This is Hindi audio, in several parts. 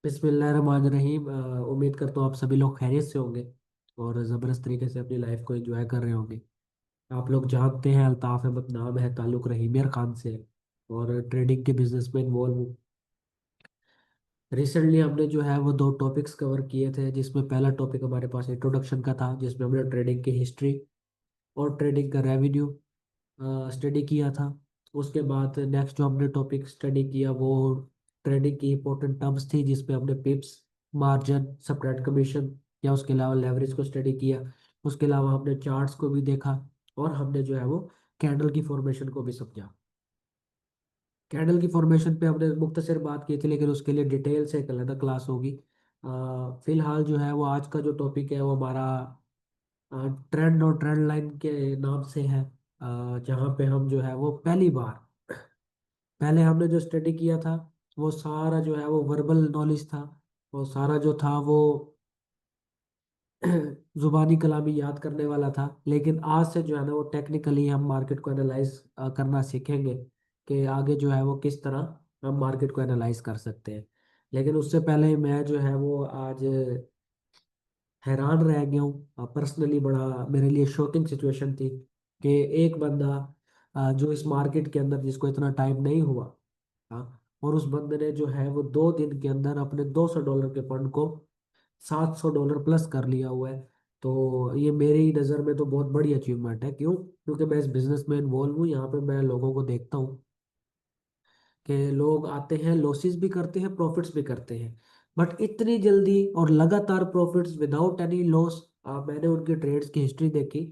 बिस्मिल्लाहिर्रहमानिर्रहीम। उम्मीद करता हूँ आप सभी लोग खैरियत से होंगे और ज़बरदस्त तरीके से अपनी लाइफ को एंजॉय कर रहे होंगे। आप लोग जानते हैं अल्ताफ़ अहमद नाम है, ताल्लुक़ रहीमियर खान से है और ट्रेडिंग के बिजनेस में इन्वॉल्व हूँ। रिसेंटली हमने जो है वो दो टॉपिक्स कवर किए थे, जिसमें पहला टॉपिक हमारे पास इंट्रोडक्शन का था, जिसमें हमने ट्रेडिंग की हिस्ट्री और ट्रेडिंग का रेवेन्यू स्टडी किया था। उसके बाद नेक्स्ट जो हमने टॉपिक स्टडी किया वो ट्रेडिंग की इंपॉर्टेंट टर्म्स थी, जिसमें हमने पिप्स, मार्जिन, स्प्रेड कमीशन या उसके अलावा लेवरेज को स्टडी किया। उसके अलावा हमने चार्ट्स को भी देखा और हमने जो है वो कैंडल की फॉर्मेशन को भी समझा। कैंडल की फॉर्मेशन पे हमने मुख्तसर बात की थी, लेकिन उसके लिए डिटेल से एक अलग क्लास होगी। फिलहाल जो है वो आज का जो टॉपिक है वो हमारा ट्रेंड और ट्रेंड लाइन के नाम से है। जहाँ पे हम जो है वो पहली बार, पहले हमने जो स्टडी किया था वो सारा जो है वो वर्बल नॉलेज था। वो सारा जो था वो जुबानी कलामी याद करने वाला था। लेकिन आज से जो है ना वो टेक्निकली हम मार्केट को एनालाइज करना सीखेंगे कि आगे जो है वो किस तरह हम मार्केट को एनालाइज कर सकते हैं। लेकिन उससे पहले मैं जो है वो आज हैरान रह गया हूँ। पर्सनली बड़ा मेरे लिए शॉकिंग सिचुएशन थी कि एक बंदा जो इस मार्केट के अंदर जिसको इतना टाइम नहीं हुआ, और उस बंदे ने जो है वो 2 दिन के अंदर अपने $200 के फंड को $700 प्लस कर लिया हुआ है। तो ये मेरी नज़र में तो बहुत बड़ी अचीवमेंट है। क्यों? क्योंकि मैं इस बिजनेस में इन्वॉल्व हूँ। यहाँ पे मैं लोगों को देखता हूँ कि लोग आते हैं, लॉसेस भी करते हैं, प्रॉफिट्स भी करते हैं, बट इतनी जल्दी और लगातार प्रॉफिट्स विदाउट एनी लॉस। मैंने उनकी ट्रेड्स की हिस्ट्री देखी।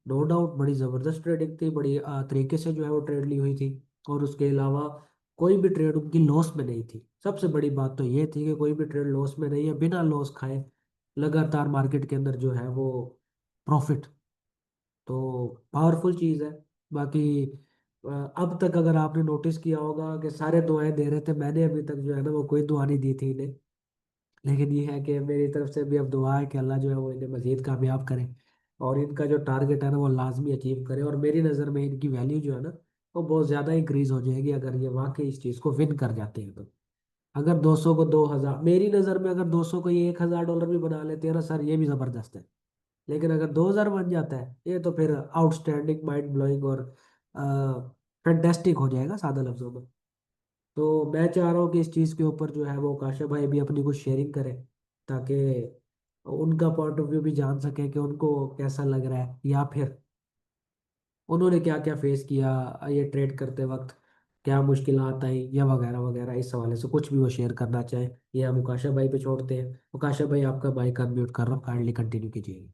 नो डाउट बड़ी ज़बरदस्त ट्रेडिंग थी, बड़ी तरीके से जो है वो ट्रेड ली हुई थी। और उसके अलावा कोई भी ट्रेड उनकी लॉस में नहीं थी। सबसे बड़ी बात तो ये थी कि कोई भी ट्रेड लॉस में नहीं है, बिना लॉस खाए लगातार मार्केट के अंदर जो है वो प्रॉफिट। तो पावरफुल चीज़ है। बाकी अब तक अगर आपने नोटिस किया होगा कि सारे दुआएं दे रहे थे, मैंने अभी तक जो है ना वो कोई दुआ नहीं दी थी इन्हें। लेकिन ये है कि मेरी तरफ से भी अब दुआ है कि अल्लाह जो है वो इन्हें मजीद कामयाब करे और इनका जो टारगेट है ना वो लाजमी अचीव करे। और मेरी नज़र में इनकी वैल्यू जो है ना वो बहुत ज़्यादा इंक्रीज हो जाएगी अगर ये वाकई इस चीज़ को विन कर जाते हैं। तो अगर 200 को 2000, मेरी नज़र में अगर 200 को ये $1000 भी बना लेते हैं ना सर, ये भी ज़बरदस्त है। लेकिन अगर 2000 बन जाता है ये तो फिर आउटस्टैंडिंग, माइंड ब्लोइंग और फैंटेस्टिक हो जाएगा सादा लफ्जों में। तो मैं चाह रहा हूँ कि इस चीज़ के ऊपर जो है वो काशा भाई भी अपनी कुछ शेयरिंग करें, ताकि उनका पॉइंट ऑफ व्यू भी जान सके कि उनको कैसा लग रहा है, या फिर उन्होंने क्या क्या फेस किया ये ट्रेड करते वक्त, क्या मुश्किलात आई या वगैरह वगैरह। इस हवाले से कुछ भी वो शेयर करना चाहें, ये हम उकाशा भाई पे छोड़ते हैं। उकाशा भाई आपका माइक अनम्यूट कर रहा हूँ, काइंडली कंटिन्यू कीजिए।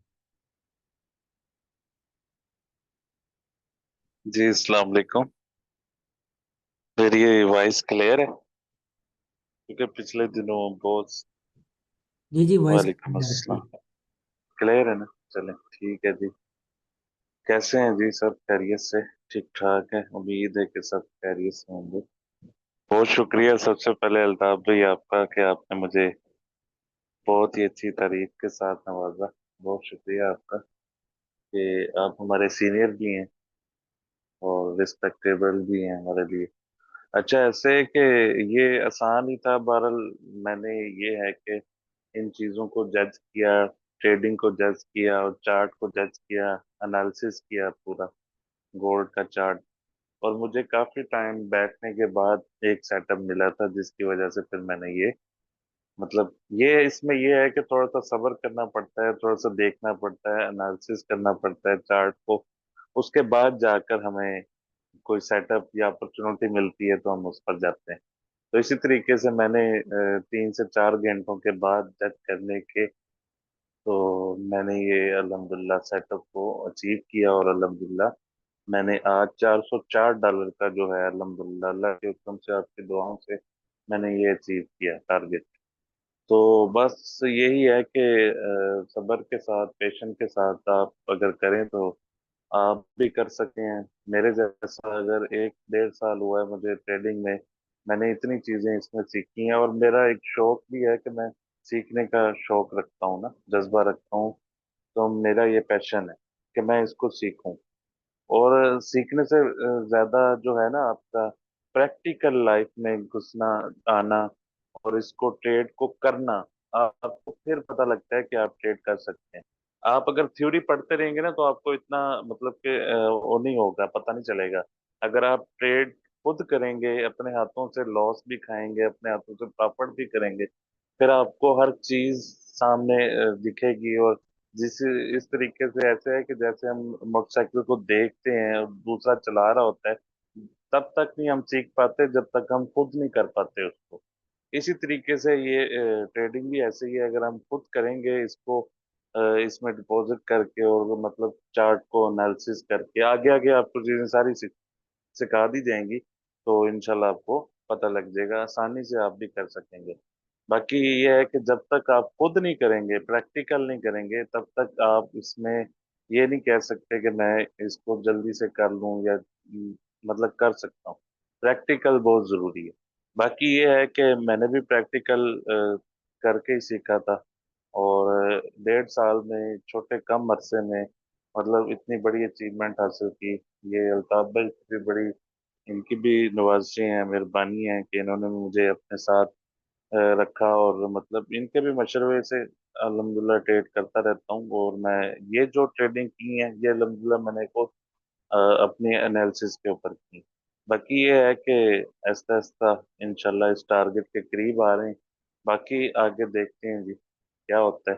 जी अस्सलाम वालेकुम। मेरी ये वॉइस क्लियर है? क्योंकि पिछले दिनों बहुत। जी जी, वॉइस वालेकुम क्लियर है आपकी। अस्सलाम। क्लियर है ना? चलें, ठीक है जी। कैसे हैं जी? सब खैरियत से? ठीक ठाक है, उम्मीद है कि सब खैरियत से होंगे। बहुत शुक्रिया सबसे पहले अल्ताफ भाई आपका कि आपने मुझे बहुत ही अच्छी तारीफ के साथ नवाजा। बहुत शुक्रिया आपका कि आप हमारे सीनियर भी हैं और रिस्पेक्टेबल भी हैं हमारे लिए। अच्छा, ऐसे कि ये आसान ही था बहरहाल। मैंने ये है कि इन चीज़ों को जज किया, ट्रेडिंग को जज किया और चार्ट को जज किया, एनालिसिस किया पूरा, गोल्ड का चार्ट। और मुझे काफ़ी टाइम बैठने के बाद एक सेटअप मिला था, जिसकी वजह से फिर मैंने ये, मतलब ये इसमें ये है कि थोड़ा सा सब्र करना पड़ता है, थोड़ा सा देखना पड़ता है, एनालिसिस करना पड़ता है चार्ट को। उसके बाद जाकर हमें कोई सेटअप या अपॉर्चुनिटी मिलती है तो हम उस पर जाते हैं। तो इसी तरीके से मैंने 3 से 4 घंटों के बाद जज करने के, तो मैंने ये अल्हम्दुलिल्लाह सेटअप को अचीव किया। और अल्हम्दुलिल्लाह मैंने आज $404 का जो है, अल्हम्दुलिल्लाह अल्लाह के हुक्म से, आपकी दुआओं से मैंने ये अचीव किया टारगेट। तो बस यही है कि सब्र के साथ, पेशेंस के साथ आप अगर करें तो आप भी कर सके हैं। मेरे जैसा अगर 1 डेढ़ साल हुआ है मुझे ट्रेडिंग में, मैंने इतनी चीजें इसमें सीखी हैं। और मेरा एक शौक भी है कि मैं सीखने का शौक रखता हूँ ना, जज्बा रखता हूँ। तो मेरा ये पैशन है कि मैं इसको सीखूं। और सीखने से ज्यादा जो है ना, आपका प्रैक्टिकल लाइफ में घुसना, आना और इसको ट्रेड को करना, आपको फिर पता लगता है कि आप ट्रेड कर सकते हैं। आप अगर थ्योरी पढ़ते रहेंगे ना तो आपको इतना मतलब कि वो नहीं होगा, पता नहीं चलेगा। अगर आप ट्रेड खुद करेंगे, अपने हाथों से लॉस भी खाएंगे, अपने हाथों से प्रॉफिट भी करेंगे, फिर आपको हर चीज सामने दिखेगी। और जिस इस तरीके से ऐसे है कि जैसे हम मोटरसाइकिल को देखते हैं और दूसरा चला रहा होता है, तब तक नहीं हम सीख पाते जब तक हम खुद नहीं कर पाते उसको। इसी तरीके से ये ट्रेडिंग भी ऐसे ही है। अगर हम खुद करेंगे इसको, इसमें डिपॉजिट करके और मतलब चार्ट को एनालिसिस करके, आगे आगे आपको चीजें सारी सिखा दी जाएंगी, तो इंशाल्लाह आपको पता लग जाएगा, आसानी से आप भी कर सकेंगे। बाकी ये है कि जब तक आप खुद नहीं करेंगे, प्रैक्टिकल नहीं करेंगे, तब तक आप इसमें ये नहीं कह सकते कि मैं इसको जल्दी से कर लूं या मतलब कर सकता हूँ। प्रैक्टिकल बहुत जरूरी है। बाकी ये है कि मैंने भी प्रैक्टिकल करके ही सीखा था। और 1.5 साल में, छोटे कम अरसे में, मतलब इतनी बड़ी अचीवमेंट हासिल की। ये अल्ताफ भाई की भी बड़ी, इनकी भी नवाज़ी है, मेहरबानी है कि इन्होंने मुझे अपने साथ रखा। और मतलब इनके भी मशवरे से अल्हम्दुलिल्लाह ट्रेड करता रहता हूँ। और मैं ये जो ट्रेडिंग की है ये अल्हम्दुलिल्लाह मैंने को अपनी एनालिसिस के ऊपर की। बाकी ये है कि आहिस्ता आहिस्ता इंशाल्लाह इस टारगेट के करीब आ रहे हैं। बाकी आगे देखते हैं जी क्या होता है,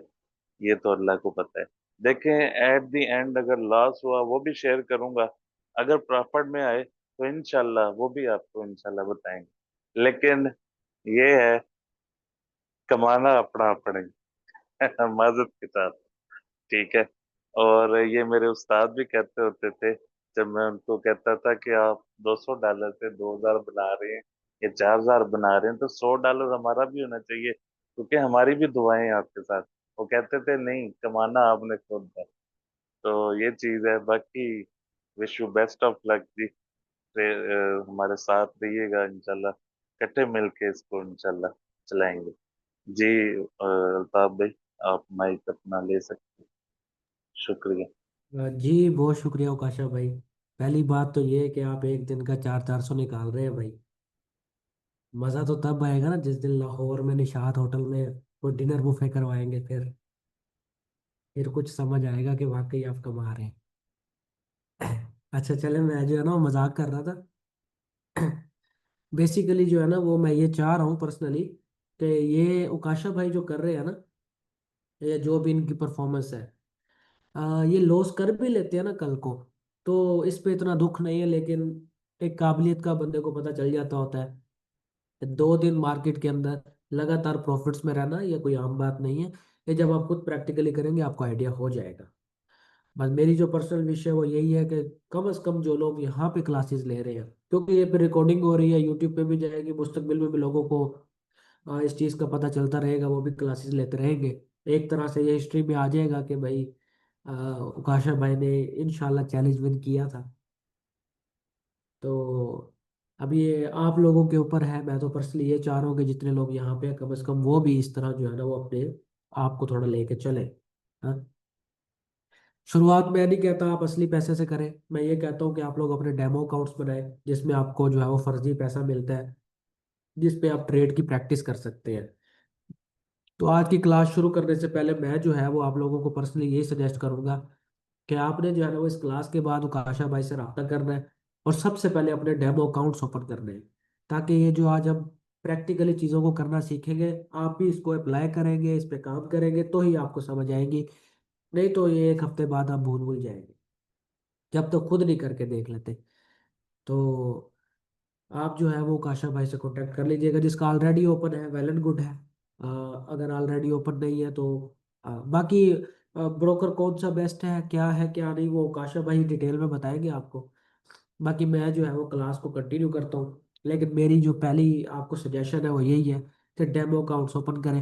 ये तो अल्लाह को पता है। देखें, एट द एंड अगर लॉस हुआ वो भी शेयर करूंगा, अगर प्रॉफिट में आए तो इंशाल्लाह वो भी आपको इंशाल्लाह बताएंगे। लेकिन ये है, कमाना अपना अपने मदद के साथ, ठीक है। और ये मेरे उस्ताद भी कहते होते थे, जब मैं उनको कहता था कि आप $200 से 2,000 बना रहे हैं या 4,000 बना रहे हैं, तो $100 हमारा भी होना चाहिए, क्योंकि हमारी भी दुआएं हैं आपके साथ। वो कहते थे नहीं, कमाना आपने खुद है। तो ये चीज है। बाकी wish you best of luck जी। हमारे साथ रहिएगा इंशाल्लाह, इकट्ठे मिलके इसको इंशाल्लाह चलाएंगे जी। अल्ताफ भाई, आप माइक अपना ले सकते हैं। शुक्रिया। जी बहुत शुक्रिया उकाशा भाई। पहली बात तो ये है कि आप एक दिन का 400-400 निकाल रहे हैं भाई। मज़ा तो तब आएगा ना जिस दिन लाहौर में निशात होटल में वो डिनर बुफे करवाएंगे, फिर कुछ समझ आएगा कि वाकई आप कमा रहे हैं। अच्छा चले, मैं जो है ना वो मजाक कर रहा था। बेसिकली जो है ना वो मैं ये चाह रहा हूँ पर्सनली कि ये उकाशा भाई जो कर रहे हैं ना, ये जो भी इनकी परफॉर्मेंस है, ये लॉस कर भी लेते हैं ना कल को, तो इस पे इतना दुख नहीं है। लेकिन एक काबिलियत का बंदे को पता चल जाता होता है। 2 दिन मार्केट के अंदर लगातार प्रॉफिट्स में रहना ये कोई आम बात नहीं है। ये जब आप खुद प्रैक्टिकली करेंगे आपको आइडिया हो जाएगा। बस मेरी जो पर्सनल विश है वो यही है कि कम से कम जो लोग यहाँ पे क्लासेस ले रहे हैं, क्योंकि ये पे रिकॉर्डिंग हो रही है, यूट्यूब पे भी जाएगी, मुस्तकबिल में भी लोगों को इस चीज़ का पता चलता रहेगा, वो भी क्लासेस लेते रहेंगे। एक तरह से ये हिस्ट्री में आ जाएगा कि भाई उकाशा भाई ने इंशाल्लाह चैलेंज विन किया था। तो अब ये आप लोगों के ऊपर है। मैं तो पर्सनली ये चाह रहा हूँ कि जितने लोग यहाँ पे हैं, कम से कम वो भी इस तरह जो है ना वो अपने आप को थोड़ा लेके चले। हाँ, शुरुआत मैं नहीं कहता आप असली पैसे से करें, मैं ये कहता हूँ कि आप लोग अपने डेमो अकाउंट्स बनाएं जिसमें आपको जो है वो फर्जी पैसा मिलता है, जिस पे आप ट्रेड की प्रैक्टिस कर सकते हैं। तो आज की क्लास शुरू करने से पहले मैं जो है वो आप लोगों को पर्सनली यही सजेस्ट करूंगा कि आपने जो है ना वो इस क्लास के बाद उकाशा भाई से रब्ता करना है, और सबसे पहले अपने डेमो अकाउंट्स ओपन करने हैं, ताकि ये जो आज हम प्रैक्टिकली चीज़ों को करना सीखेंगे, आप भी इसको अप्लाई करेंगे, इस पे काम करेंगे तो ही आपको समझ आएगी। नहीं तो ये एक हफ्ते बाद आप भूल भूल जाएंगे जब तक खुद नहीं करके देख लेते। तो आप जो है वो काशा भाई से कांटेक्ट कर लीजिएगा, जिसका ऑलरेडी ओपन है वेल एंड गुड है। अगर ऑलरेडी ओपन नहीं है तो बाकी ब्रोकर कौन सा बेस्ट है, क्या नहीं, वो काशा भाई डिटेल में बताएंगे आपको। बाकी मैं जो है वो क्लास को कंटिन्यू करता हूँ, लेकिन मेरी जो पहली आपको सजेशन है वो यही है कि डेमो अकाउंट्स ओपन करें।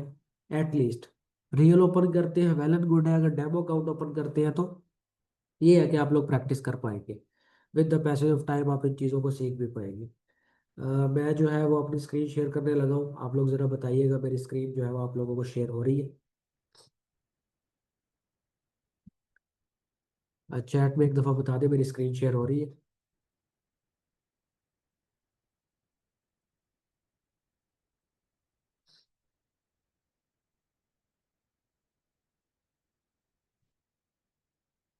एटलीस्ट रियल ओपन करते हैं वेल एंड गुड है, अगर डेमो अकाउंट ओपन करते हैं तो ये है कि आप लोग प्रैक्टिस कर पाएंगे। With the passage of time आप इन चीज़ों को सीख भी पाएंगे। मैं जो है वो अपनी स्क्रीन शेयर करने लगा हूँ, आप लोग ज़रा बताइएगा मेरी स्क्रीन जो है वो आप लोगों को शेयर हो रही है। चैट में एक दफ़ा बता दें मेरी स्क्रीन शेयर हो रही है।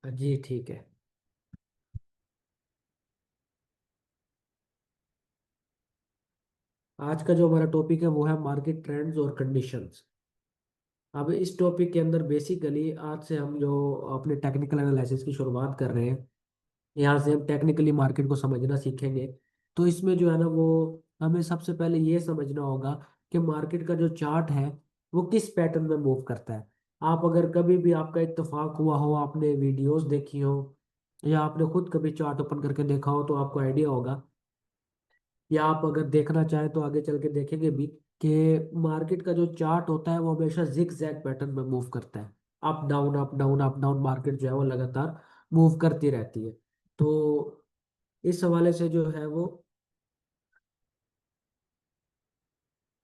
जी ठीक है। आज का जो हमारा टॉपिक है वो है मार्केट ट्रेंड्स और कंडीशंस। अब इस टॉपिक के अंदर बेसिकली आज से हम जो अपने टेक्निकल एनालिसिस की शुरुआत कर रहे हैं, यहाँ से हम टेक्निकली मार्केट को समझना सीखेंगे। तो इसमें जो है ना वो हमें सबसे पहले ये समझना होगा कि मार्केट का जो चार्ट है वो किस पैटर्न में मूव करता है। आप अगर कभी भी आपका इत्तेफाक हुआ हो, आपने वीडियोस देखी हो या आपने खुद कभी चार्ट ओपन करके देखा हो, तो आपको आइडिया होगा, या आप अगर देखना चाहें तो आगे चल के देखेंगे भी कि मार्केट का जो चार्ट होता है वो हमेशा जिग जैग पैटर्न में मूव करता है। Up down up down up down market जो है वो लगातार मूव करती रहती है। तो इस हवाले से जो है वो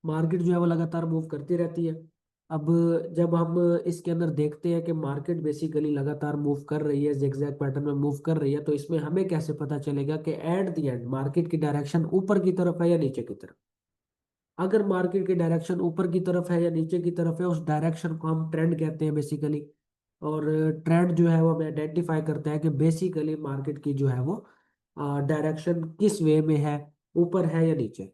मार्केट जो है वो लगातार मूव करती रहती है। अब जब हम इसके अंदर देखते हैं कि मार्केट बेसिकली लगातार मूव कर रही है, जिगजैग पैटर्न में मूव कर रही है, तो इसमें हमें कैसे पता चलेगा कि एट द एंड मार्केट की डायरेक्शन ऊपर की तरफ है या नीचे की तरफ। अगर मार्केट की डायरेक्शन ऊपर की तरफ है या नीचे की तरफ है, उस डायरेक्शन को हम ट्रेंड कहते हैं बेसिकली। और ट्रेंड जो है वो हमें आइडेंटिफाई करता है कि बेसिकली मार्केट की जो है वो डायरेक्शन किस वे में है, ऊपर है या नीचे।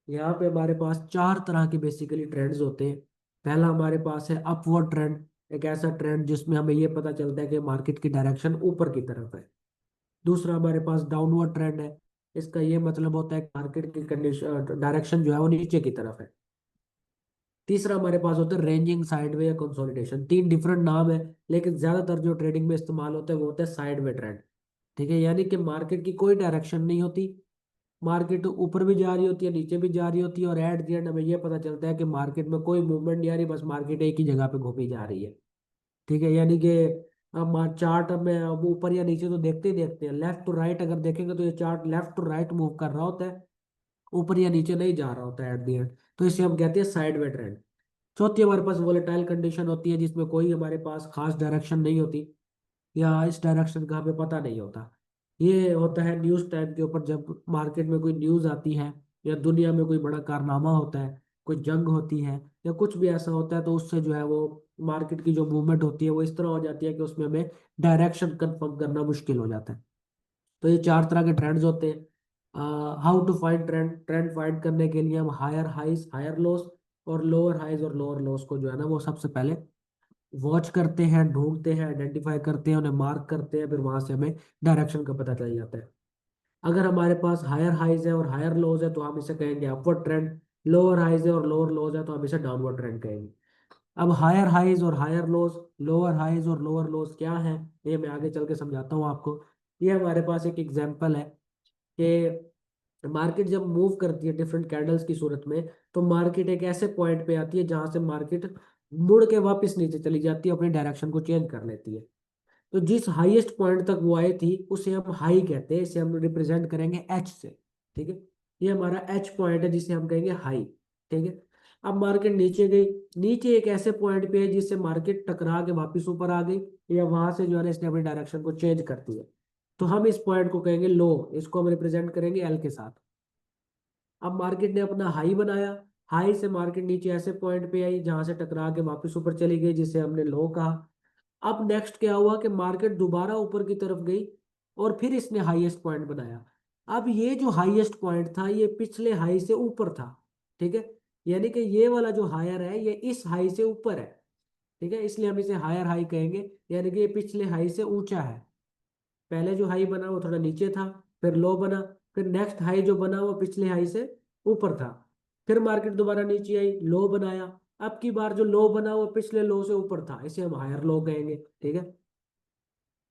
यहाँ पे हमारे पास चार तरह के बेसिकली ट्रेंड्स होते हैं। पहला हमारे पास है अपवर्ड ट्रेंड, एक ऐसा ट्रेंड जिसमें हमें ये पता चलता है कि मार्केट की डायरेक्शन ऊपर की तरफ है। दूसरा हमारे पास डाउनवर्ड ट्रेंड है, इसका ये मतलब होता है कि मार्केट की कंडीशन डायरेक्शन जो है वो नीचे की तरफ है। तीसरा हमारे पास होता है रेंजिंग, साइडवे या कंसोलिडेशन। तीन डिफरेंट नाम है, लेकिन ज्यादातर जो ट्रेडिंग में इस्तेमाल होता है वो होता है साइडवे ट्रेंड। ठीक है, यानी कि मार्केट की कोई डायरेक्शन नहीं होती, मार्केट ऊपर भी जा रही होती है, नीचे भी जा रही होती है, और एट द एंड हमें यह पता चलता है कि मार्केट में कोई मूवमेंट नहीं आ रही, बस मार्केट एक ही जगह पे घूमी जा रही है। ठीक है, यानी कि अब चार्ट में अब ऊपर या नीचे तो देखते ही देखते हैं, लेफ्ट टू राइट अगर देखेंगे तो ये chart left to right move कर रहा होता है, ऊपर या नीचे नहीं जा रहा होता है एट द एंड। तो इसे हम कहते हैं साइडवे ट्रेंड। चौथी हमारे पास वोलेटाइल कंडीशन होती है, जिसमें कोई हमारे पास खास डायरेक्शन नहीं होती, या इस डायरेक्शन का हमें पता नहीं होता। ये होता है न्यूज़ टाइम के ऊपर, जब मार्केट में कोई न्यूज़ आती है या दुनिया में कोई बड़ा कारनामा होता है, कोई जंग होती है या कुछ भी ऐसा होता है, तो उससे जो है वो मार्केट की जो मूवमेंट होती है वो इस तरह हो जाती है कि उसमें हमें डायरेक्शन कंफर्म करना मुश्किल हो जाता है। तो ये चार तरह के ट्रेंड्स होते हैं। How to find trend, trend find करने के लिए हम हायर हाइज हायर लोस और लोअर हाइज और लोअर लोस को जो है ना वो सबसे पहले वॉच करते हैं, ढूंढते हैं, आइडेंटिफाई करते हैं, उन्हें मार्क करते हैं, फिर वहां से हमें डायरेक्शन का पता चल जाता है। अगर हमारे पास हायर हाइज है और हायर लोज है तो हम इसे कहेंगे अपवर्ड ट्रेंड, लोअर हाइज है और लोअर लोज है तो हम इसे डाउनवर्ड ट्रेंड कहेंगे। अब हायर हाइज और हायर लोज, लोअर हाइज और लोअर लोज क्या है, ये मैं आगे चल के समझाता हूँ आपको। ये हमारे पास एक एग्जांपल है कि मार्केट जब मूव करती है डिफरेंट कैंडल्स की सूरत में, तो मार्केट एक ऐसे पॉइंट पे आती है जहां से मार्केट मुड़ के वापस नीचे चली जाती है, अपनी डायरेक्शन को चेंज कर लेती है। तो जिस हाईएस्ट पॉइंट तक वो आई थी उसे हम हाई कहते हैं, इसे हम रिप्रेजेंट करेंगे एच से। ठीक है, ये हमारा एच पॉइंट है जिसे हम कहेंगे हाई। ठीक है, अब मार्केट नीचे गई, नीचे एक ऐसे पॉइंट पे है जिससे मार्केट टकरा के वापस ऊपर आ गई, या वहां से जो है ना इसने अपनी डायरेक्शन को चेंज कर दिया, तो हम इस पॉइंट को कहेंगे लो, इसको हम रिप्रेजेंट करेंगे एल के साथ। अब मार्केट ने अपना हाई बनाया, हाई से मार्केट नीचे ऐसे पॉइंट पे आई जहां से टकरा के वापस ऊपर चली गई, जिसे हमने लो कहा। अब नेक्स्ट क्या हुआ कि मार्केट दोबारा ऊपर की तरफ गई और फिर इसने हाईएस्ट पॉइंट बनाया। अब ये जो हाईएस्ट पॉइंट था ये पिछले हाई से ऊपर था। ठीक है, यानी कि ये वाला जो हायर है ये इस हाई से ऊपर है। ठीक है, इसलिए हम इसे हायर हाई कहेंगे, यानी कि ये पिछले हाई से ऊंचा है। पहले जो हाई बना वो थोड़ा नीचे था, फिर लो बना, फिर नेक्स्ट हाई जो बना वो पिछले हाई से ऊपर था, फिर मार्केट दोबारा नीचे आई, लो बनाया। अब की बार जो लो बना वो पिछले लो से ऊपर था, इसे हम हायर लो कहेंगे। ठीक है,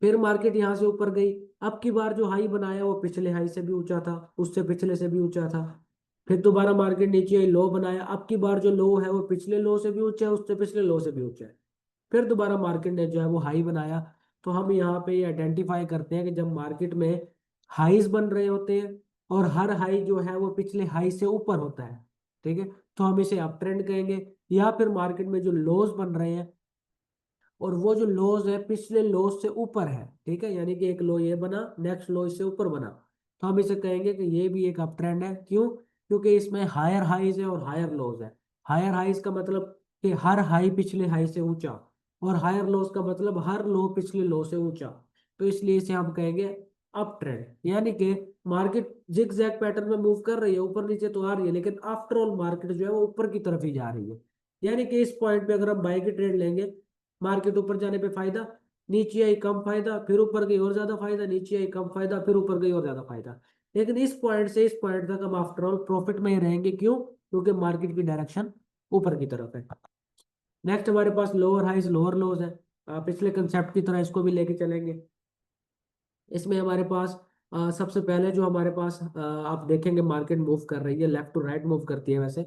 फिर मार्केट यहाँ से ऊपर गई, अब की बार जो हाई बनाया वो पिछले हाई से भी ऊंचा था, उससे पिछले से भी ऊंचा था। फिर दोबारा मार्केट नीचे आई, लो बनाया, अब की बार जो लो है वो पिछले लो से भी ऊंचा है, उससे पिछले लो से भी ऊंचा है। फिर दोबारा मार्केट ने जो है वो हाई बनाया। तो हम यहाँ पे ये आइडेंटिफाई करते हैं कि जब मार्केट में हाईज बन रहे होते हैं और हर हाई जो है वो पिछले हाई से ऊपर होता है, ठीक है, तो हम इसे अप ट्रेंड कहेंगे। या फिर मार्केट में जो लोज बन रहे हैं और वो जो लोज है पिछले लोज से ऊपर है, ठीक है, यानी कि एक लो ये बना, नेक्स्ट लो इससे ऊपर बना, तो हम इसे कहेंगे कि ये भी एक अप ट्रेंड है। क्यों? क्योंकि इसमें हायर हाईज है और हायर लोज है। हायर हाईज का मतलब कि हर हाई पिछले हाई से ऊंचा, और हायर लोस का मतलब हर लो पिछले लो से ऊंचा। तो इसलिए इसे हम कहेंगे अप ट्रेंड। यानी कि मार्केट जिग जैग पैटर्न में मूव कर रही है, ऊपर नीचे तो आ रही है, लेकिन आफ्टर ऑल मार्केट जो है वो ऊपर की तरफ ही जा रही है। यानी कि इस पॉइंट पे अगर हम बाई की ट्रेड लेंगे, मार्केट ऊपर जाने पे फायदा, नीचे आई कम फायदा, फिर ऊपर गई और ज्यादा फायदा, नीचे आई कम फायदा, फिर ऊपर गई और ज्यादा फायदा। लेकिन इस पॉइंट से इस पॉइंट तक हम आफ्टर ऑल प्रॉफिट में ही रहेंगे। क्यों? क्योंकि मार्केट की डायरेक्शन ऊपर की तरफ है। नेक्स्ट हमारे पास लोअर हाइज लोअर लोज है। पिछले कंसेप्ट की तरह इसको भी लेके चलेंगे। इसमें हमारे पास सबसे पहले जो हमारे पास आप देखेंगे मार्केट मूव कर रही है, लेफ्ट टू राइट मूव करती है वैसे।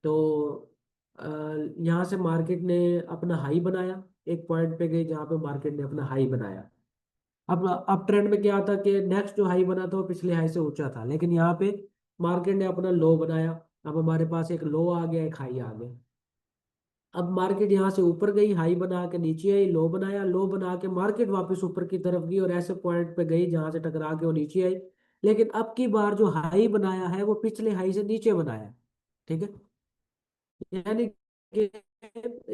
तो अ, यहाँ से मार्केट ने अपना हाई बनाया, एक पॉइंट पे गई जहाँ पे मार्केट ने अपना हाई बनाया। अब ट्रेंड में क्या था कि नेक्स्ट जो हाई बना था वो पिछले हाई से ऊंचा था, लेकिन यहाँ पे मार्केट ने अपना लो बनाया। अब हमारे पास एक लो आ गया, एक हाई आ गया। अब मार्केट यहाँ से ऊपर गई, हाई बना के नीचे आई, लो बनाया, लो बना के मार्केट वापस ऊपर की तरफ गई और ऐसे पॉइंट पे गई जहां से टकरा के वो नीचे आई। लेकिन अब की बार जो हाई बनाया है वो पिछले हाई से नीचे बनाया। ठीक है। यानी कि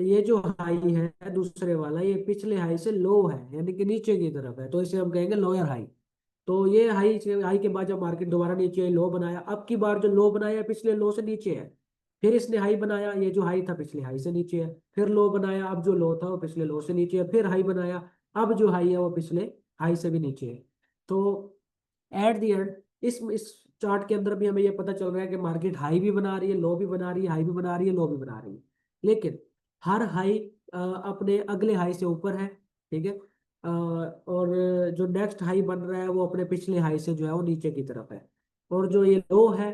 ये जो हाई है दूसरे वाला, ये पिछले हाई से लो है, यानी कि नीचे की तरफ है, तो इसे हम कहेंगे लोअर हाई। तो ये हाई के बाद जब मार्केट दोबारा नीचे आई, लो बनाया, अब की बार जो लो बनाया पिछले लो से नीचे है। फिर इसने हाई बनाया, ये जो हाई था पिछले हाई से नीचे है। फिर लो बनाया, अब जो लो था वो पिछले लो से नीचे है। फिर हाई बनाया, अब जो हाई है वो पिछले हाई से भी नीचे है। तो एट द एंड इस चार्ट के अंदर भी हमें ये पता चल रहा है कि मार्केट हाई भी बना रही है, लो भी बना रही है, हाई भी बना रही है, लो भी बना रही है। लेकिन हर हाई अपने अगले हाई से ऊपर है। ठीक है। और जो नेक्स्ट हाई बन रहा है वो अपने पिछले हाई से जो है वो नीचे की तरफ है। और जो ये लो है,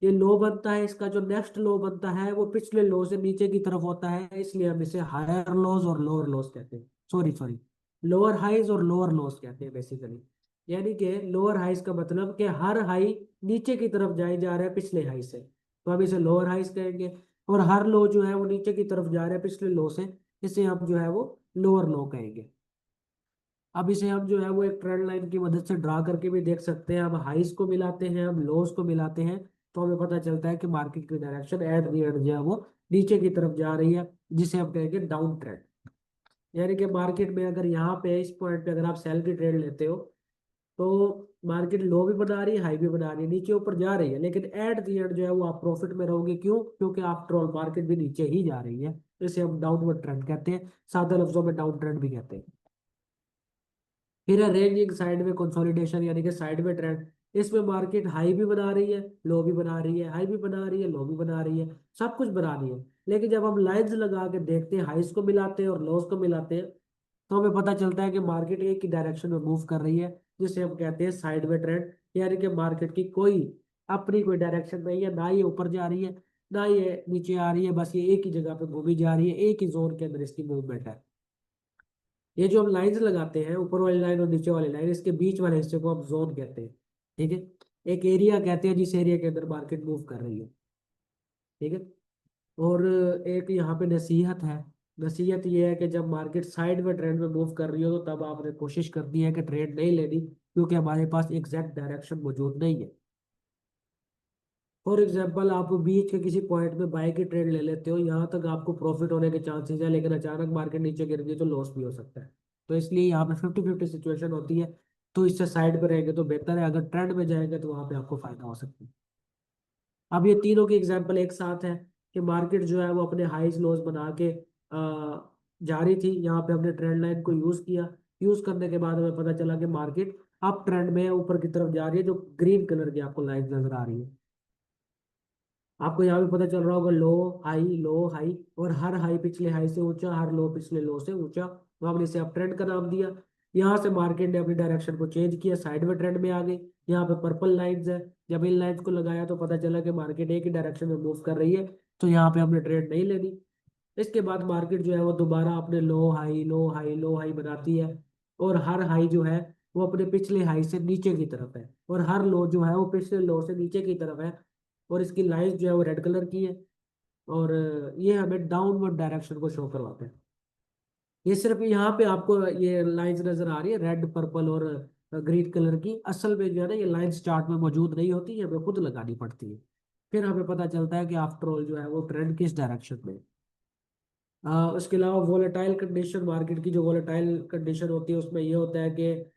ये लो बनता है, इसका जो नेक्स्ट लो बनता है वो पिछले लो से नीचे की तरफ होता है, इसलिए हम इसे हायर लोज और लोअर लोज कहते हैं। सॉरी सॉरी, लोअर हाइज और लोअर लोज कहते हैं बेसिकली। यानी कि लोअर हाइज का मतलब कि हर हाई नीचे की तरफ जाए जा रहा है पिछले हाई से, तो हम इसे लोअर हाइज कहेंगे। और हर लो जो है वो नीचे की तरफ जा रहा है पिछले लो से, इसे हम जो है वो लोअर लो कहेंगे। अब इसे हम जो है वो एक ट्रेंड लाइन की मदद से ड्रा करके भी देख सकते हैं। हम हाइस को मिलाते हैं, हम लोस को मिलाते हैं, तो हमें पता चलता है कि मार्केट की डायरेक्शन एट दी एंड जो है वो नीचे की तरफ जा रही है, जिसे हम कहेंगे डाउन ट्रेंड। यानी कि मार्केट में अगर यहाँ पे इस पॉइंट पे अगर आप सेल की ट्रेड लेते हो, तो मार्केट लो भी बना रही है, हाई भी बना रही है, नीचे ऊपर जा रही है, लेकिन एट दी एंड जो है वो आप प्रॉफिट में रहोगे। क्यों? क्योंकि आफ्टर ऑल मार्केट भी नीचे ही जा रही है। इसे हम डाउनवर्ड ट्रेंड कहते हैं, सादा लफ्जों में डाउन ट्रेंड भी कहते हैं। फिर है रेंजिंग साइड में कंसोलिडेशन, यानी कि साइड में ट्रेंड। इसमें मार्केट हाई भी बना रही है, लो भी बना रही है, हाई भी बना रही है, लो भी बना रही है, सब कुछ बना रही है। लेकिन जब हम लाइंस लगा के देखते हैं, हाइस को मिलाते हैं और लोस को मिलाते हैं, तो हमें पता चलता है कि मार्केट एक ही डायरेक्शन में मूव कर रही है, जिसे हम कहते हैं साइड में ट्रेंड। यानी कि मार्केट की कोई अपनी कोई डायरेक्शन नहीं है, ना ये ऊपर जा रही है, ना ये नीचे आ रही है, बस ये एक ही जगह पे घूमी जा रही है, एक ही जोन के अंदर इसकी मूवमेंट है। ये जो हम लाइंस लगाते हैं, ऊपर वाली लाइन और नीचे वाली लाइन, इसके बीच वाले हिस्से को हम जोन कहते हैं। ठीक है। एक एरिया कहते हैं जिस एरिया के अंदर मार्केट मूव कर रही है। ठीक है। और एक यहाँ पे नसीहत है। नसीहत ये है कि जब मार्केट साइड में ट्रेंड में मूव कर रही हो, तो तब आपने कोशिश करनी है कि ट्रेड नहीं लेनी, क्योंकि हमारे पास एग्जैक्ट डायरेक्शन मौजूद नहीं है। फॉर एग्जाम्पल, आप बीच के किसी पॉइंट में बाय की ट्रेड ले लेते हो, यहाँ तक आपको प्रॉफिट होने के चांसेस है, लेकिन अचानक मार्केट नीचे गिर गई तो लॉस भी हो सकता है। तो इसलिए यहाँ पे 50-50 सिचुएशन होती है। तो इससे साइड पे रहेंगे तो बेहतर है, अगर ट्रेंड में जाएंगे तो वहाँ पे आपको फायदा हो सकता है। अब ये तीनों की एग्जांपल एक साथ है कि मार्केट जो है वो अपने हाइज लोज बना के जा रही थी। यहाँ पे हमने ट्रेंड लाइन को यूज किया, यूज करने के बाद हमें पता चला कि मार्केट अप ट्रेंड में ऊपर की तरफ जा रही है, जो ग्रीन कलर की आपको लाइन नजर आ रही है। आपको यहाँ भी पता चल रहा होगा लो हाई, और हर हाई पिछले हाई से ऊंचा, हर लो पिछले लो से ऊंचा, तो हमने इसे अप ट्रेंड का नाम दिया। यहाँ से मार्केट ने अपनी डायरेक्शन को चेंज किया, साइड में ट्रेंड में आ गई। यहाँ पे पर्पल लाइंस है, जब इन लाइंस को लगाया तो पता चला कि मार्केट एक ही डायरेक्शन में मूव कर रही है, तो यहाँ पे हमने ट्रेड नहीं लेनी। इसके बाद मार्केट जो है वो दोबारा अपने लो हाई बनाती है, और हर हाई जो है वो अपने पिछले हाई से नीचे की तरफ है, और हर लो जो है वो पिछले लो से नीचे की तरफ है। और इसकी लाइंस जो है वो रेड कलर की है, और ये हमें डाउनवर्ड डायरेक्शन को शो करवाते हैं। ये सिर्फ यहाँ पे आपको ये लाइंस नजर आ रही है, रेड पर्पल और ग्रीन कलर की, असल में जो है ना ये लाइंस चार्ट में मौजूद नहीं होती, ये हमें खुद लगानी पड़ती है। फिर हमें पता चलता है कि आफ्टर ऑल जो है वो ट्रेंड किस डायरेक्शन में है। उसके अलावा वोलेटाइल कंडीशन, मार्केट की जो वोलेटाइल कंडीशन होती है उसमें ये होता है कि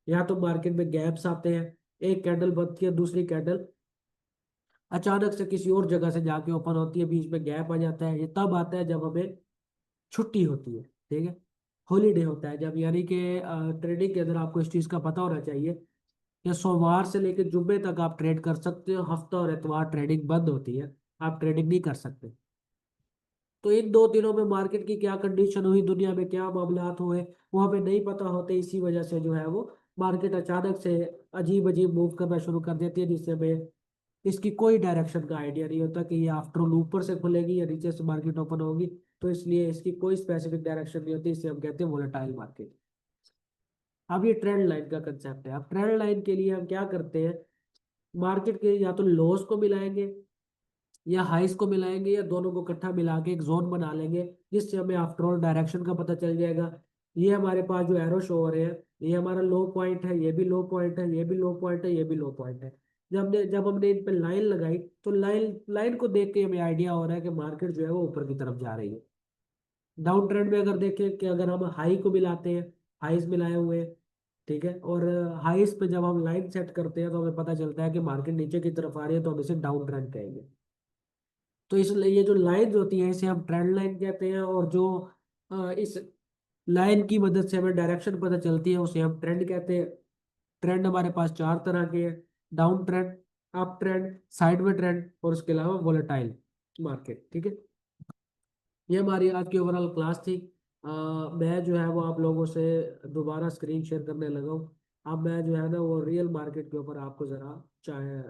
या तो मार्केट में गैप्स आते हैं, एक कैंडल बनती है, दूसरी कैंडल अचानक से किसी और जगह से जाके ओपन होती है, बीच में गैप आ जाता है। ये तब आता है जब हमें छुट्टी होती है, ठीक है, हॉलीडे होता है जब, यानी कि ट्रेडिंग के अंदर आपको इस चीज़ का पता होना चाहिए कि सोमवार से लेकर जुम्मे तक आप ट्रेड कर सकते हो, हफ्ता और इतवार ट्रेडिंग बंद होती है, आप ट्रेडिंग नहीं कर सकते। तो इन 2 दिनों में मार्केट की क्या कंडीशन हुई, दुनिया में क्या मामलात हुए, वो हमें नहीं पता होते। इसी वजह से जो है वो मार्केट अचानक से अजीब अजीब मूव करना शुरू कर देती है, जिससे हमें इसकी कोई डायरेक्शन का आइडिया नहीं होता कि ये आफ्टर ऑल ऊपर से खुलेगी या नीचे से मार्केट ओपन होगी। तो इसलिए इसकी कोई स्पेसिफिक डायरेक्शन नहीं होती, इसे हम कहते हैं वोलेटाइल मार्केट। अब ये ट्रेंड लाइन का कंसेप्ट है। अब ट्रेंड लाइन के लिए हम क्या करते हैं, मार्केट के या तो लॉस को मिलाएंगे या हाइस को मिलाएंगे या दोनों को इकट्ठा मिला के एक जोन बना लेंगे, जिससे हमें आफ्टर ऑल डायरेक्शन का पता चल जाएगा। ये हमारे पास जो एरो शो हो रहे हैं, ये हमारा लो पॉइंट है, ये भी लो पॉइंट है, ये भी लो पॉइंट है, ये भी लो पॉइंट है। जब हमने इन पे लाइन लगाई तो लाइन लाइन को देख के हमें आइडिया हो रहा है कि मार्केट जो है वो ऊपर की तरफ जा रही है। डाउन ट्रेंड में अगर देखें कि अगर हम हाई को मिलाते हैं, हाइस मिलाए हुए हैं, ठीक है, और हाइस पे जब हम लाइन सेट करते हैं तो हमें पता चलता है कि मार्केट नीचे की तरफ आ रही है, तो हम इसे डाउन ट्रेंड कहेंगे। तो इसलिए ये जो लाइंस होती है इसे हम ट्रेंड लाइन कहते हैं, और जो इस लाइन की मदद से हमें डायरेक्शन पता चलती है उसे हम ट्रेंड कहते हैं। ट्रेंड हमारे पास 4 तरह के हैं, down trend, up trend, sideway trend, और उसके अलावा वोलेटाइल मार्केट, ठीक है। ये हमारी आज की ओवरऑल क्लास थी। मैं जो है वो आप लोगों से दोबारा स्क्रीन शेयर करने लगा हूँ। अब मैं जो है ना वो रियल मार्केट के ऊपर आपको ज़रा चाहे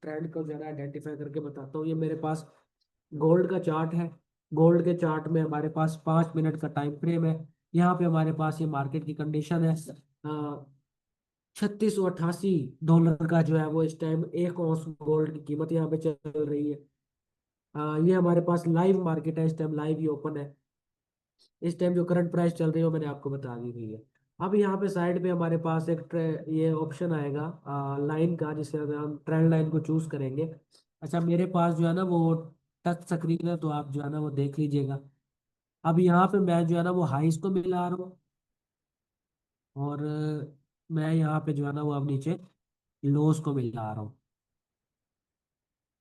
ट्रेंड को ज़रा आइडेंटिफाई करके बताता हूँ। ये मेरे पास गोल्ड का चार्ट है। गोल्ड के चार्ट में हमारे पास 5 मिनट का टाइम फ्रेम है। यहाँ पे हमारे पास ये मार्केट की कंडीशन है। 3688 डॉलर का जो है वो इस टाइम एक औंस गोल्ड की कीमत यहाँ पे चल रही है। ये हमारे पास लाइव मार्केट है, इस टाइम लाइव ही ओपन है। इस टाइम जो करंट प्राइस चल रही है वो मैंने आपको बता दी हुई है। अब यहाँ पे साइड पे हमारे पास एक ये ऑप्शन आएगा लाइन का, जिससे अगर हम ट्रेंड लाइन को चूज करेंगे। अच्छा, मेरे पास जो है ना वो टच स्क्रीन है, तो आप जो है ना वो देख लीजिएगा। अब यहाँ पे मैं जो है ना वो हाइस को मिला रहा हूँ, और मैं यहाँ पे जो है ना वो अब नीचे लोस को मिला रहा हूँ।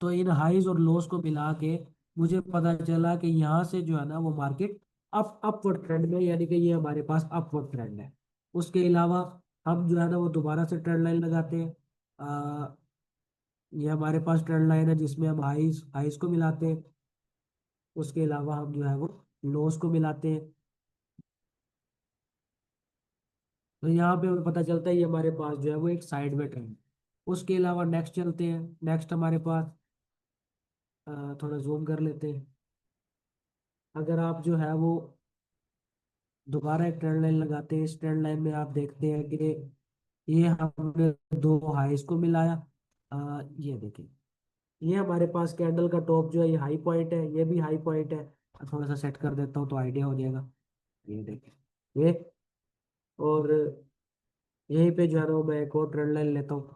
तो इन हाइज और लोस को मिला के मुझे पता चला कि यहाँ से जो है ना वो मार्केट अपवर्ड ट्रेंड में, यानी कि ये हमारे पास अपवर्ड ट्रेंड है। उसके अलावा हम जो है ना वो दोबारा से ट्रेंड लाइन लगाते हैं। आ, ये हमारे पास ट्रेंड लाइन है जिसमें हम हाइज हाइज को मिलाते हैं। उसके अलावा हम जो है वो लोस को मिलाते हैं। तो यहाँ पे हमें पता चलता है ये हमारे पास जो है वो एक साइड में ट्रेंड। उसके अलावा नेक्स्ट चलते हैं। नेक्स्ट हमारे पास थोड़ा जूम कर लेते हैं। अगर आप जो है वो दोबारा एक ट्रेंड लाइन लगाते हैं, इस ट्रेंड लाइन में आप देखते हैं कि ये हमने दो हाईज को मिलाया। ये देखिए, ये हमारे पास कैंडल का टॉप जो है ये हाई पॉइंट है, ये भी हाई पॉइंट है। थोड़ा सा सेट कर देता हूँ तो आइडिया हो जाएगा। ये देखिए ये, और यहीं पे जो है ना वो मैं एक और ट्रेंड लाइन लेता हूँ।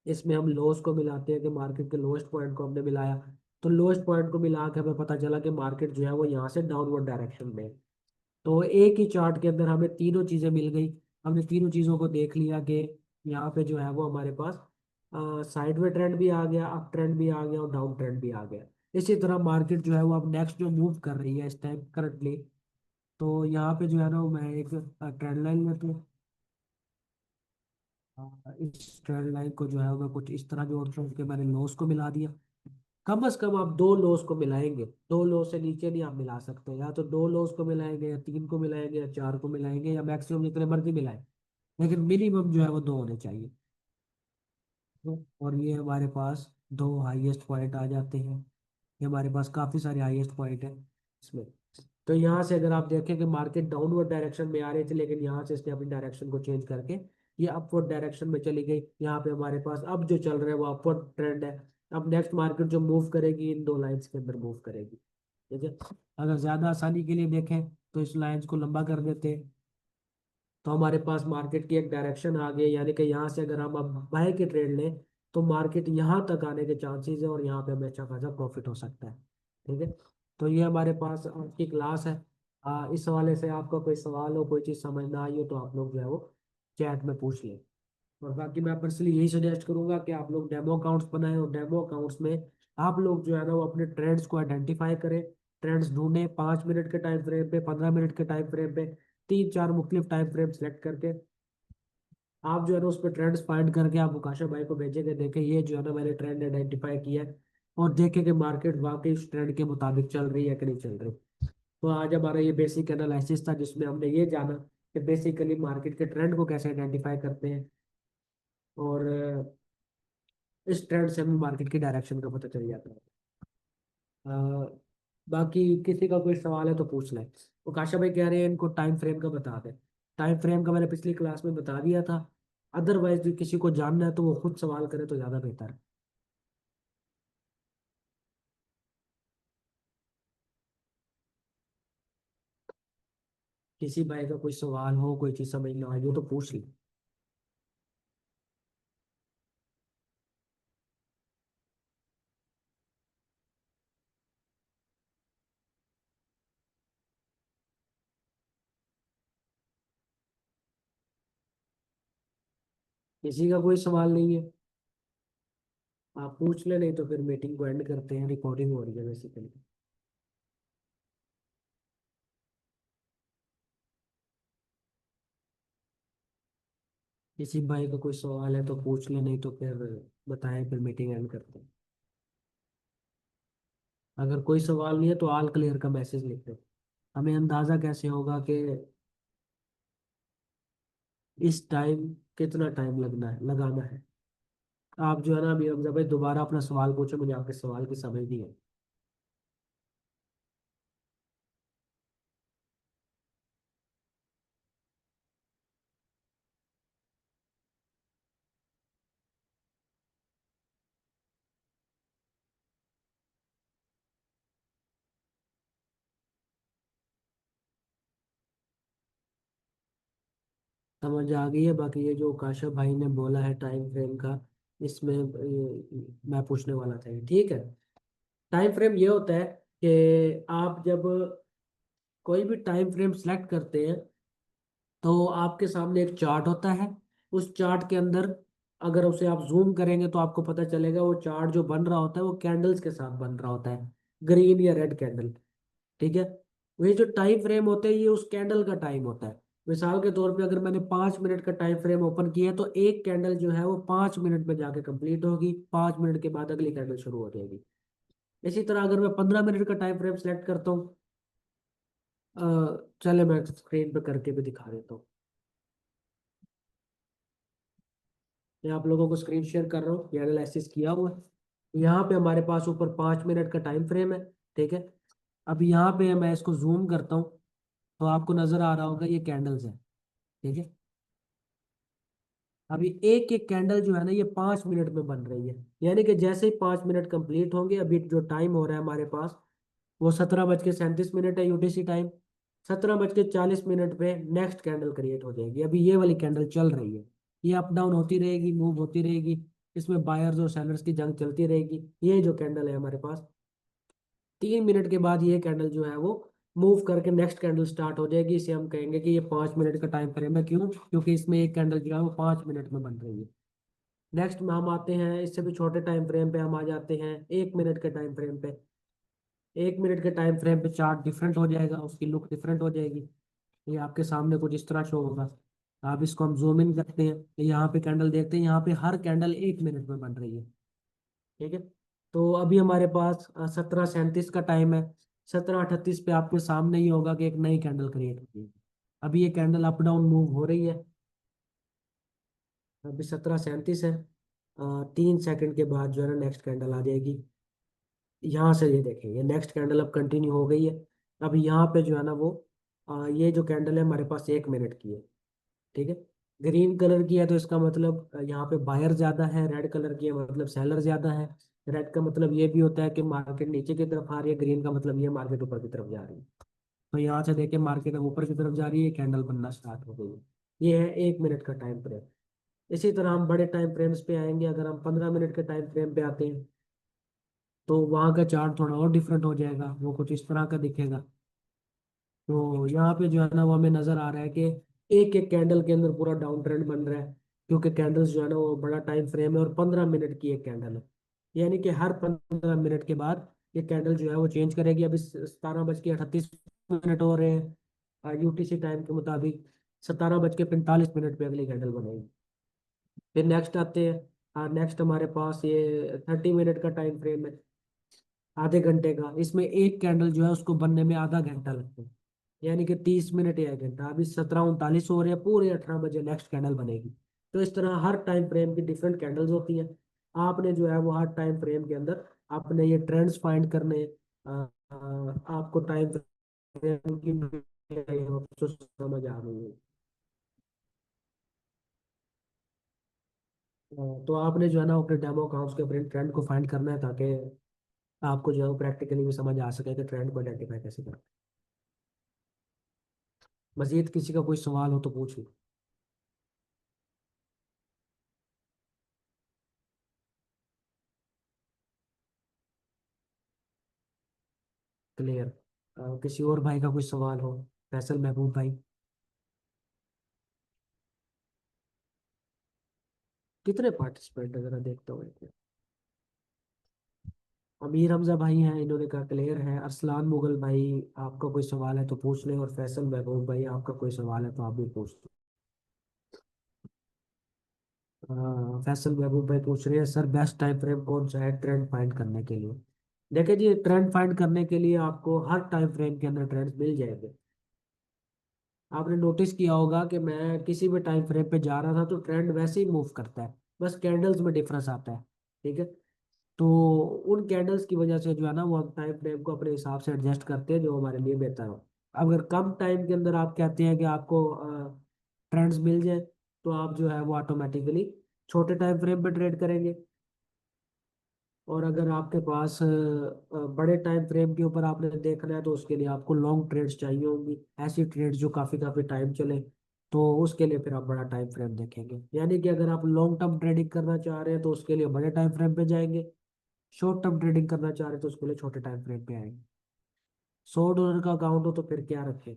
इसमें हम लोस को मिलाते हैं कि मार्केट के लोएस्ट पॉइंट को हमने मिलाया। तो लोएस्ट पॉइंट को मिला के हमें पता चला कि मार्केट जो है वो यहाँ से डाउनवर्ड डायरेक्शन में है। तो एक ही चार्ट के अंदर हमें तीनों चीजें मिल गई। हमने तीनों चीजों को देख लिया कि यहाँ पे जो है वो हमारे पास साइडवे ट्रेंड भी आ गया, अप ट्रेंड भी आ गया, और डाउन ट्रेंड भी आ गया। इसी तरह मार्केट जो है वो अब नेक्स्ट जो मूव कर रही है इस टाइम करंटली, तो यहाँ पे जो है ना वो मैं एक ट्रेंड लाइन लेता हूँ। इस ट्रेंड लाइन को जो है वो मैं कुछ इस तरह जोड़ता हूँ कि मैंने लॉस को मिला दिया। कम से कम आप 2 लॉस को मिलाएंगे, 2 लॉस से नीचे नहीं आप मिला सकते। या तो 2 लॉस को मिलाएंगे, या 3 को मिलाएंगे, या 4 को मिलाएंगे, या मैक्सिमम जितने मर्जी मिलाएं, लेकिन मिनिमम जो है वो 2 होने चाहिए। और ये हमारे पास 2 हाईएस्ट पॉइंट आ जाते हैं। ये हमारे पास काफ़ी सारे हाईएस्ट पॉइंट हैं इसमें। तो यहाँ से अगर आप देखें कि मार्केट डाउनवर्ड डायरेक्शन में आ रही थी, लेकिन यहाँ से इसने अपनी डायरेक्शन को चेंज करके ये अपवर्ड डायरेक्शन में चली गई। यहाँ पे हमारे पास अब जो चल रहा है वो अपवर्ड ट्रेंड है। अब नेक्स्ट मार्केट जो मूव करेगी इन 2 लाइंस के अंदर मूव करेगी, ठीक है। अगर ज़्यादा आसानी के लिए देखें तो इस लाइंस को लंबा कर देते हैं, तो हमारे पास मार्केट की एक डायरेक्शन आ गई, यानी कि यहाँ से अगर हम अब बाय के ट्रेड लें तो मार्केट यहाँ तक आने के चांसेस है, और यहाँ पे हमें अच्छा खासा प्रॉफिट हो सकता है, ठीक है। तो ये हमारे पास आज की क्लास है। इस हवाले से आपका कोई सवाल हो, कोई चीज़ समझ ना आई हो, तो आप लोग जो है वो चैट में पूछ लें। और बाकी मैं पर्सनली यही सजेस्ट करूंगा कि आप लोग डेमो अकाउंट्स बनाएं, और डेमो अकाउंट्स में आप लोग जो है ना वो अपने ट्रेंड्स को आइडेंटिफाई करें। ट्रेंड्स ढूंढें 5 मिनट के टाइम फ्रेम पे, 15 मिनट के टाइम फ्रेम पे, तीन चार मुख्तलिफ टाइम फ्रेम सेलेक्ट करके आप जो है ना उस पर ट्रेंड्स फाइंड करके आप मुकाशा भाई को भेजेंगे, देखें ये जो है ना मैंने ट्रेंड आइडेंटिफाई किया है, और देखें कि मार्केट वाकई उस ट्रेंड के मुताबिक चल रही है कि नहीं चल रही। तो आज हमारा ये बेसिक एनालिसिस था जिसमें हमने ये जाना कि बेसिकली मार्केट के ट्रेंड को कैसे आइडेंटिफाई करते हैं, और इस ट्रेंड से हमें मार्केट की डायरेक्शन का पता चल जाता है। अ, बाकी किसी का कोई सवाल है तो पूछ लें। वो काशा भाई कह रहे हैं इनको टाइम फ्रेम का बता दें। टाइम फ्रेम का मैंने पिछली क्लास में बता दिया था। अदरवाइज किसी को जानना है तो वो खुद सवाल करे तो ज़्यादा बेहतर है। किसी भाई का कोई सवाल हो, कोई चीज़ समझ ना आई हो तो पूछ ले। किसी का कोई सवाल नहीं है, आप पूछ ले, नहीं तो फिर मीटिंग को एंड करते हैं, रिकॉर्डिंग हो रही है बेसिकली। किसी भाई का कोई सवाल है तो पूछ ले, नहीं तो फिर बताएं, फिर मीटिंग एंड करते हैं। अगर कोई सवाल नहीं है तो ऑल क्लियर का मैसेज लिख दो। हमें अंदाज़ा कैसे होगा कि इस टाइम कितना टाइम लगना है, लगाना है। आप जो है ना अभी हमजा भाई दोबारा अपना सवाल पूछो, मुझे आपके सवाल की समझ नहीं है। समझ आ गई है। बाकी ये जो काशा भाई ने बोला है टाइम फ्रेम का, इसमें मैं पूछने वाला था ये, ठीक है। टाइम फ्रेम ये होता है कि आप जब कोई भी टाइम फ्रेम सेलेक्ट करते हैं तो आपके सामने एक चार्ट होता है। उस चार्ट के अंदर अगर उसे आप जूम करेंगे तो आपको पता चलेगा वो चार्ट जो बन रहा होता है वो कैंडल्स के साथ बन रहा होता है, ग्रीन या रेड कैंडल। ठीक है। ये जो टाइम फ्रेम होता है ये उस कैंडल का टाइम होता है। मिसाल के तौर पे अगर मैंने 5 मिनट का टाइम फ्रेम ओपन किया है तो एक कैंडल जो है वो 5 मिनट में जाके कंप्लीट होगी, 5 मिनट के बाद अगली कैंडल शुरू हो जाएगी। इसी तरह अगर मैं 15 मिनट का टाइम फ्रेम सेलेक्ट करता हूँ, चले मैं स्क्रीन पे करके भी दिखा देता हूँ। मैं आप लोगों को स्क्रीन शेयर कर रहा हूँ, ये एनालिसिस किया हुआ है। यहाँ पे हमारे पास ऊपर 5 मिनट का टाइम फ्रेम है। ठीक है। अब यहाँ पे मैं इसको जूम करता हूँ तो आपको नजर आ रहा होगा ये कैंडल्स है। ठीक है। अभी एक एक कैंडल जो है ना ये 5 मिनट में बन रही है, यानी कि जैसे ही 5 मिनट कंप्लीट होंगे, अभी जो टाइम हो रहा है हमारे पास वो 17:37 है यूटीसी टाइम। 17:40 पे नेक्स्ट कैंडल क्रिएट हो जाएगी। अभी ये वाली कैंडल चल रही है, ये अप डाउन होती रहेगी, मूव होती रहेगी। इसमें बायर्स और सेलर्स की जंग चलती रहेगी। ये जो कैंडल है हमारे पास, 3 मिनट के बाद ये कैंडल जो है वो मूव करके नेक्स्ट कैंडल स्टार्ट हो जाएगी। इसे हम कहेंगे कि ये 5 मिनट का टाइम फ्रेम है। क्यों? क्योंकि इसमें एक कैंडल जो है वो 5 मिनट में बन रही है। नेक्स्ट में हम आते हैं, इससे भी छोटे टाइम फ्रेम पे हम आ जाते हैं 1 मिनट के टाइम फ्रेम पे। 1 मिनट के टाइम फ्रेम पे चार्ट डिफरेंट हो जाएगा, उसकी लुक डिफरेंट हो जाएगी। ये आपके सामने कुछ इस तरह शो होगा। आप इसको हम जूम इन करते हैं तो यहाँ पे कैंडल देखते हैं, यहाँ पे हर कैंडल 1 मिनट में बन रही है। ठीक है। तो अभी हमारे पास 17:37 का टाइम है। 17:38 पे आपके सामने ही होगा कि एक नई कैंडल क्रिएट होगी। अभी ये कैंडल अप डाउन मूव हो रही है। अभी 17:37 है। 3 सेकंड के बाद जो है ना नेक्स्ट कैंडल आ जाएगी। यहाँ से ये देखें, ये नेक्स्ट कैंडल अब कंटिन्यू हो गई है। अब यहाँ पे जो है ना वो ये जो कैंडल है हमारे पास 1 मिनट की है। ठीक है। ग्रीन कलर की है तो इसका मतलब यहाँ पे बायर ज्यादा है, रेड कलर की है मतलब सेलर ज्यादा है। रेड का मतलब ये भी होता है कि मार्केट नीचे की तरफ आ रही है, ग्रीन का मतलब ये मार्केट ऊपर की तरफ जा रही है। तो यहाँ से देखें मार्केट अब ऊपर की तरफ जा रही है, कैंडल बनना स्टार्ट हो गई है। ये है 1 मिनट का टाइम फ्रेम। इसी तरह हम बड़े टाइम फ्रेम्स पे आएंगे। अगर हम 15 मिनट के टाइम फ्रेम पे आते हैं तो वहाँ का चार्ट थोड़ा और डिफरेंट हो जाएगा, वो कुछ इस तरह का दिखेगा। तो यहाँ पे जो है ना वो हमें नजर आ रहा है कि एक एक कैंडल के अंदर पूरा डाउन ट्रेंड बन रहा है, क्योंकि कैंडल्स जो है ना वो बड़ा टाइम फ्रेम है और 15 मिनट की एक कैंडल है। यानी कि हर 15 मिनट के बाद ये कैंडल जो है वो चेंज करेगी। अभी 17:38 हो रहे हैं यूटीसी टाइम के मुताबिक। 17:45 पे अगली कैंडल बनेगी। फिर नेक्स्ट आते हैं, नेक्स्ट हमारे पास ये 30 मिनट का टाइम फ्रेम है, आधे घंटे का। इसमें एक कैंडल जो है उसको बनने में आधा घंटा लगता है, यानी कि 30 मिनट या 1 घंटा। अभी 17:39 हो रहे हैं, पूरे 18 बजे नेक्स्ट कैंडल बनेगी। तो इस तरह हर टाइम फ्रेम की डिफरेंट कैंडल्स होती हैं। आपने जो है वो हर टाइम फ्रेम के अंदर अपने ये ट्रेंड्स फाइंड करने, आपको टाइम फ्रेम की तो समझ आ रही है। तो आपने जो है ना अपने डेमो अकाउंट्स के अपने ट्रेंड को फाइंड करना है, ताकि आपको जो है वो प्रैक्टिकली भी समझ आ सके कि ट्रेंड को आइडेंटिफाई कैसे करें। मजीद किसी का कोई सवाल हो तो पूछ लो। क्लियर। किसी और भाई का कोई सवाल हो? फैसल महबूब भाई। कितने पार्टिसिपेंट है जरा देखता हूँ एक मिनट। अमीर हमजा भाई हैं, इन्होंने कहा क्लियर है। अरसलान मुगल भाई, आपका कोई सवाल है तो पूछ लें। और फैसल महबूब भाई, आपका कोई सवाल है तो आप भी पूछ लो। फैसल महबूब भाई पूछ रहे हैं, सर बेस्ट टाइम फ्रेम कौन सा है ट्रेंड फाइंड करने के लिए? देखिए जी, ट्रेंड फाइंड करने के लिए आपको हर टाइम फ्रेम के अंदर ट्रेंड्स मिल जाएंगे। आपने नोटिस किया होगा कि मैं किसी भी टाइम फ्रेम पे जा रहा था तो ट्रेंड वैसे ही मूव करता है, बस कैंडल्स में डिफरेंस आता है। ठीक है। तो उन कैंडल्स की वजह से जो है ना वो हम टाइम फ्रेम को अपने हिसाब से एडजस्ट करते हैं, जो हमारे लिए बेहतर हो। अगर कम टाइम के अंदर आप कहते हैं कि आपको ट्रेंड्स मिल जाए, तो आप जो है वो ऑटोमेटिकली छोटे टाइम फ्रेम पे ट्रेड करेंगे। और अगर आपके पास बड़े टाइम फ्रेम के ऊपर आपने देखना है, तो उसके लिए आपको लॉन्ग ट्रेड्स चाहिए होंगी, ऐसी ट्रेड्स जो काफ़ी काफ़ी टाइम चले। तो उसके लिए फिर आप बड़ा टाइम फ्रेम देखेंगे। यानी कि अगर आप लॉन्ग टर्म ट्रेडिंग करना चाह रहे हैं तो उसके लिए बड़े टाइम फ्रेम पे जाएंगे। शॉर्ट टर्म ट्रेडिंग करना चाह रहे हैं तो उसके लिए छोटे टाइम फ्रेम पे आएंगे। $100 का अकाउंट हो तो फिर क्या रखें?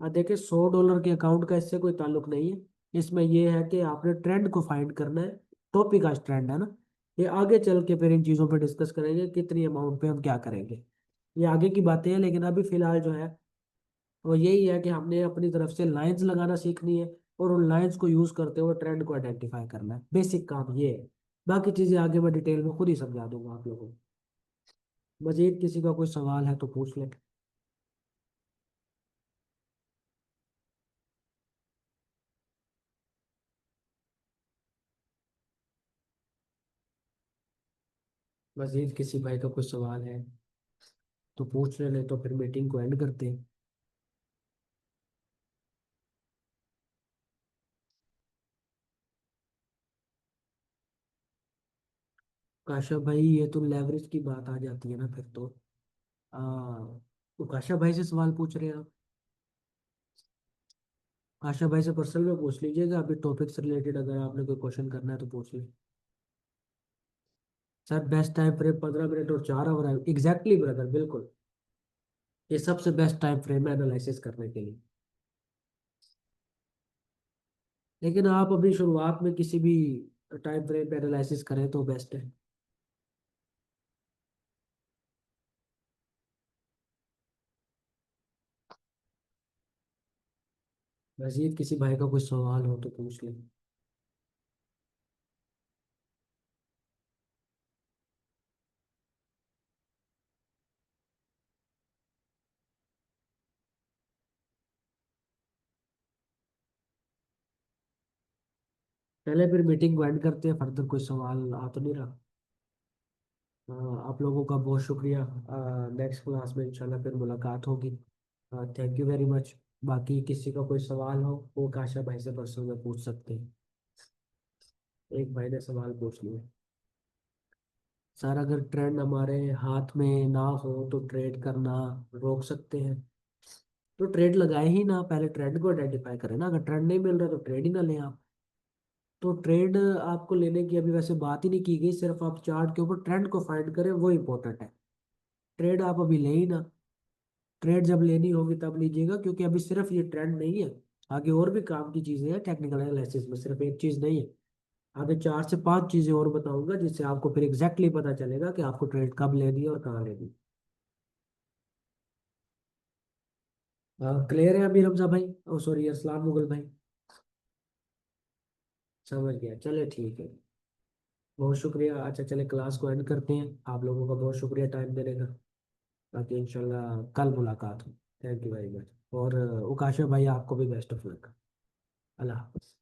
देखिए, $100 के अकाउंट का इससे कोई ताल्लुक नहीं है। इसमें यह है कि आपने ट्रेंड को फाइंड करना है। टॉपिक आज ट्रेंड है ना, ये आगे चल के फिर इन चीज़ों पे डिस्कस करेंगे, कितनी अमाउंट पे हम क्या करेंगे। ये आगे की बातें हैं, लेकिन अभी फिलहाल जो है वो यही है कि हमने अपनी तरफ से लाइंस लगाना सीखनी है, और उन लाइंस को यूज़ करते हुए ट्रेंड को आइडेंटिफाई करना है। बेसिक काम ये है। बाकी चीज़ें आगे मैं डिटेल में खुद ही समझा दूंगा आप लोगों को। मजीद किसी का कोई सवाल है तो पूछ ले। मजीद किसी भाई का कोई सवाल है तो पूछ ले, नहीं तो फिर मीटिंग को एंड करते हैं। काशा भाई, ये तो लेवरेज की बात आ जाती है ना फिर तो। आ, तो काशा भाई से सवाल पूछ रहे हैं आप? काशा भाई से पर्सनल में पूछ लीजिएगा, अभी टॉपिक से रिलेटेड अगर आपने कोई क्वेश्चन करना है तो पूछ लीजिए। Sir best time frame 15 minute और 4 आवर है, एग्जैक्टली ब्रदर, बिल्कुल। ये सबसे बेस्ट टाइम फ्रेम है एनालिसिस करने के लिए। लेकिन आप अभी शुरुआत में किसी भी टाइम फ्रेम पे एनालिसिस करें तो बेस्ट है। मजीद किसी भाई का कोई सवाल हो तो पूछ लें। पहले फिर मीटिंग को एंड करते हैं, फर्दर कोई सवाल आ तो नहीं रहा। आप लोगों का बहुत शुक्रिया। नेक्स्ट क्लास में इंशाल्लाह फिर मुलाकात होगी। Thank you very much. बाकी किसी का कोई सवाल हो वो काशा भाई से पर्सनल में पूछ सकते हैं। एक भाई ने सवाल पूछ लिया। सर अगर ट्रेंड हमारे हाथ में ना हो तो ट्रेड करना रोक सकते हैं? तो ट्रेड लगाए ही ना, पहले ट्रेंड को आइडेंटिफाई करें ना। अगर ट्रेंड नहीं मिल रहा तो ट्रेड ही ना लें आप। तो ट्रेड आपको लेने की अभी वैसे बात ही नहीं की गई, सिर्फ आप चार्ट के ऊपर ट्रेंड को फाइंड करें, वो इम्पोर्टेंट है। ट्रेड आप अभी ले ही ना। ट्रेड जब लेनी होगी तब लीजिएगा, क्योंकि अभी सिर्फ ये ट्रेंड नहीं है, आगे और भी काम की चीजें हैं टेक्निकल एनालिसिस में, सिर्फ एक चीज नहीं है। आगे 4 से 5 चीजें और बताऊंगा, जिससे आपको फिर एग्जैक्टली पता चलेगा कि आपको ट्रेड कब लेनी है और कहाँ लेनी है। क्लियर है अभी रमजा भाई, ओ सॉरी असलाम मुगल भाई। समझ गया, चले ठीक है। बहुत शुक्रिया। अच्छा चले क्लास को एंड करते हैं। आप लोगों का बहुत शुक्रिया टाइम देने का। बाकी इंशाल्लाह कल मुलाकात हो। Thank you very much. और उकाशा भाई आपको भी बेस्ट ऑफ लक। अल्लाह हाफ़िज़।